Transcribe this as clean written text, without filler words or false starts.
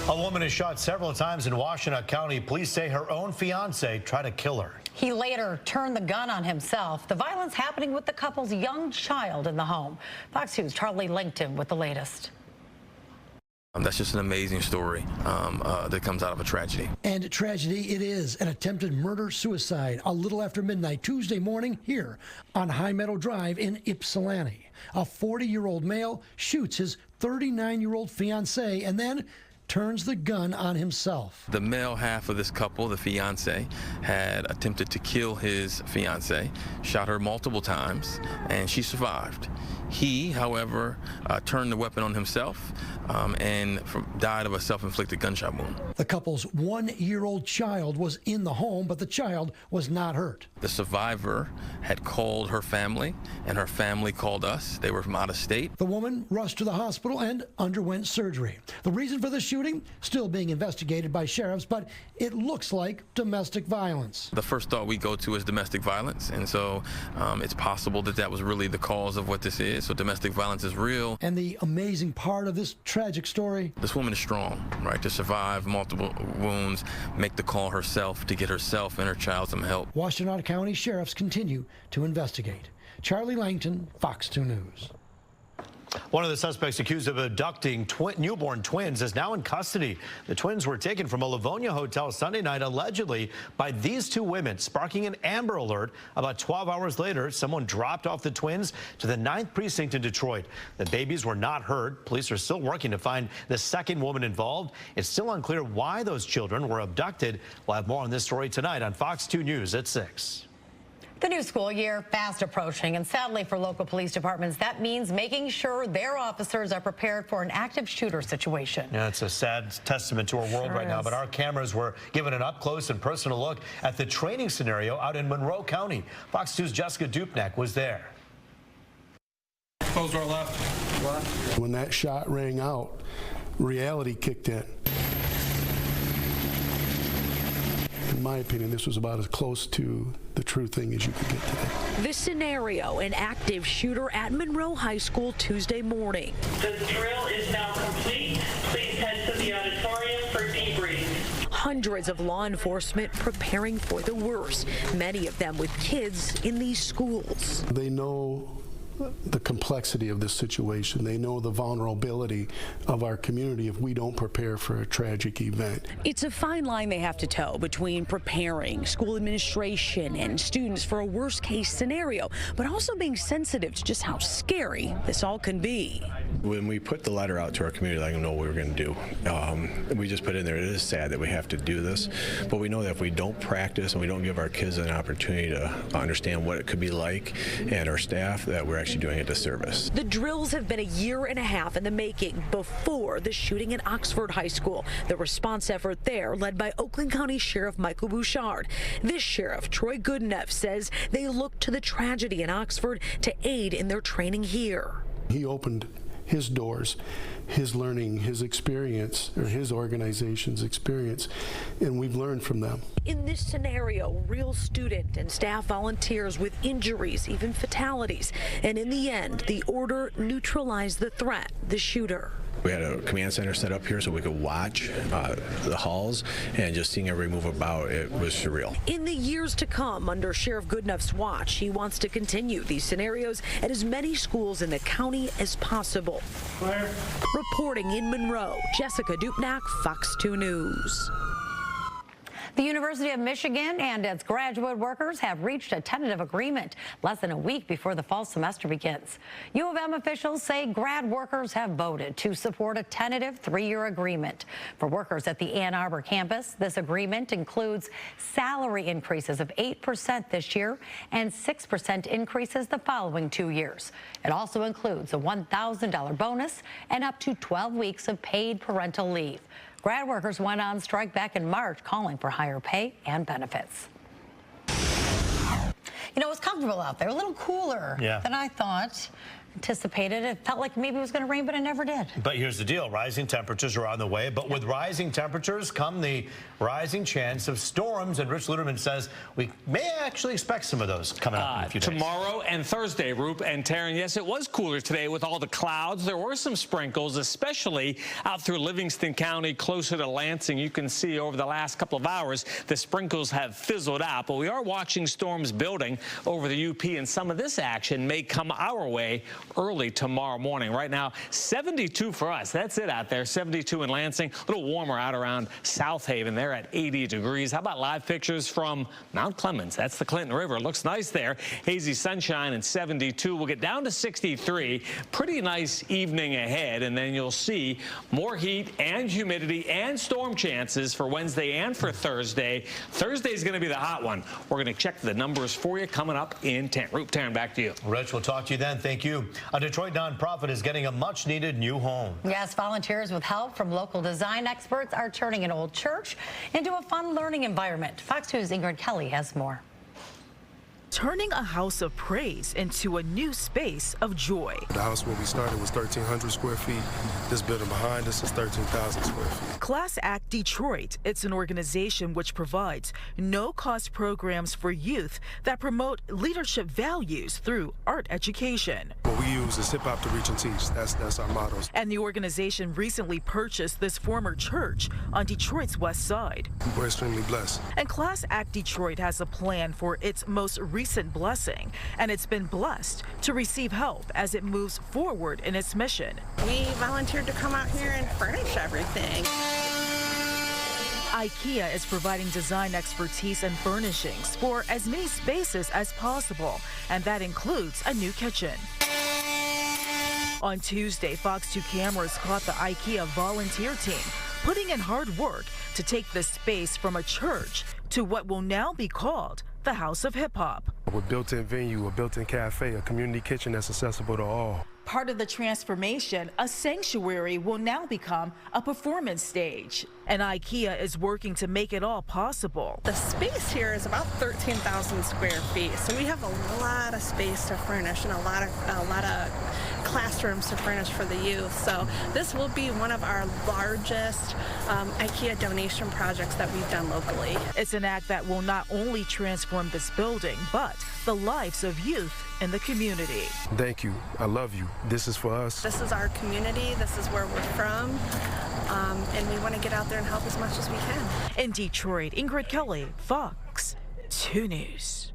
A woman is shot several times in Washtenaw County. Police say her own fiance tried to kill her. He later turned the gun on himself. The violence happening with the couple's young child in the home. Fox News' Charlie Langton with the latest. That's just an amazing story that comes out of a tragedy. And tragedy it is, an attempted murder-suicide a little after midnight Tuesday morning here on High Meadow Drive in Ypsilanti. A 40-year-old male shoots his 39-year-old fiancée and then turns the gun on himself. The male half of this couple, the fiance, had attempted to kill his fiancée, shot her multiple times, and she survived. He, however, turned the weapon on himself and died of a self-inflicted gunshot wound. The couple's 1-year-old child was in the home, but the child was not hurt. The survivor had called her family, and her family called us. They were from out of state. The woman rushed to the hospital and underwent surgery. The reason for the shooting still being investigated by sheriffs, but it looks like domestic violence. The first thought we go to is domestic violence, and so it's possible that that was really the cause of what this is. So domestic violence is real. And the amazing part of this tragic story, this woman is strong, right, to survive multiple wounds, make the call herself to get herself and her child some help. Washtenaw County sheriffs continue to investigate. Charlie Langton, Fox 2 News. One of the suspects accused of abducting newborn twins is now in custody. The twins were taken from a Livonia hotel Sunday night, allegedly by these two women, sparking an Amber Alert. About 12 hours later, someone dropped off the twins to the 9th Precinct in Detroit. The babies were not hurt. Police are still working to find the second woman involved. It's still unclear why those children were abducted. We'll have more on this story tonight on Fox 2 News at 6. The new school year fast approaching, and sadly for local police departments, that means making sure their officers are prepared for an active shooter situation. Yeah, it's a sad testament to our world right now, but our cameras were given an up-close and personal look at the training scenario out in Monroe County. Fox 2's Jessica Dupnack was there. Close door left. When that shot rang out, reality kicked in. In my opinion, this was about as close to the true thing as you could get today. This scenario, an active shooter at Monroe High School Tuesday morning. The drill is now complete. Please head to the auditorium for debrief. Hundreds of law enforcement preparing for the worst, many of them with kids in these schools. They know the complexity of this situation. They know the vulnerability of our community if we don't prepare for a tragic event. It's a fine line they have to toe between preparing school administration and students for a worst case scenario, but also being sensitive to just how scary this all can be. When we put the letter out to our community, letting them know what we were going to do, we just put in there, it is sad that we have to do this, but we know that if we don't practice and we don't give our kids an opportunity to understand what it could be like and our staff, that we're actually doing a disservice. The drills have been a year and a half in the making before the shooting at Oxford High School. The response effort there led by Oakland County Sheriff Michael Bouchard. This sheriff, Troy Goodenough, says they looked to the tragedy in Oxford to aid in their training here. He opened his doors, his learning, his experience, or his organization's experience, and we've learned from them. In this scenario, real student and staff volunteers with injuries, even fatalities, and in the end, the order neutralized the threat, the shooter. We had a command center set up here so we could watch the halls, and just seeing every move about it was surreal. In the years to come, under Sheriff Goodenough's watch, he wants to continue these scenarios at as many schools in the county as possible. Clear. Reporting in Monroe, Jessica Dupnack, Fox 2 News. The University of Michigan and its graduate workers have reached a tentative agreement less than a week before the fall semester begins. U of M officials say grad workers have voted to support a tentative 3-year agreement. For workers at the Ann Arbor campus, this agreement includes salary increases of 8% this year and 6% increases the following 2 years. It also includes a $1,000 bonus and up to 12 weeks of paid parental leave. Grad workers went on strike back in March, calling for higher pay and benefits. You know, it's comfortable out there, a little cooler than I thought. anticipated. It felt like maybe it was going to rain, but it never did. But here's the deal. Rising temperatures are on the way. But with rising temperatures come the rising chance of storms. And Rich Luderman says we may actually expect some of those coming up in a few days. Tomorrow and Thursday, Roop and Taryn. Yes, it was cooler today with all the clouds. There were some sprinkles, especially out through Livingston County, closer to Lansing. You can see over the last couple of hours, the sprinkles have fizzled out. But we are watching storms building over the UP, and some of this action may come our way early tomorrow morning. Right now, 72 for us. That's it out there. 72 in Lansing. A little warmer out around South Haven. They're at 80 degrees. How about live pictures from Mount Clemens? That's the Clinton River. Looks nice there. Hazy sunshine and 72. We'll get down to 63. Pretty nice evening ahead, and then you'll see more heat and humidity and storm chances for Wednesday and for Thursday. Thursday's going to be the hot one. We're going to check the numbers for you coming up in 10. Roop, Taryn, back to you. Rich, we'll talk to you then. Thank you. A Detroit nonprofit is getting a much-needed new home. Yes, volunteers with help from local design experts are turning an old church into a fun learning environment. Fox 2's Ingrid Kelly has more. Turning a house of praise into a new space of joy. The house where we started was 1,300 square feet. This building behind us is 13,000 square feet. Class Act Detroit. It's an organization which provides no-cost programs for youth that promote leadership values through art education. What we use is hip-hop to reach and teach. That's our motto. And the organization recently purchased this former church on Detroit's west side. We're extremely blessed. And Class Act Detroit has a plan for its most recent blessing, and it's been blessed to receive help as it moves forward in its mission. We volunteered to come out here and furnish everything. IKEA is providing design expertise and furnishings for as many spaces as possible, and that includes a new kitchen. On Tuesday, Fox 2 cameras caught the IKEA volunteer team putting in hard work to take the space from a church to what will now be called the House of Hip Hop. A built-in venue, a built-in cafe, a community kitchen that's accessible to all. Part of the transformation, a sanctuary will now become a performance stage. And IKEA is working to make it all possible. The space here is about 13,000 square feet, so we have a lot of space to furnish and a lot of classrooms to furnish for the youth. So this will be one of our largest IKEA donation projects that we've done locally. It's an act that will not only transform this building, but the lives of youth in the community. Thank you. I love you. This is for us. This is our community. This is where we're from. And we want to get out there and help as much as we can. In Detroit, Ingrid Kelly, Fox 2 News.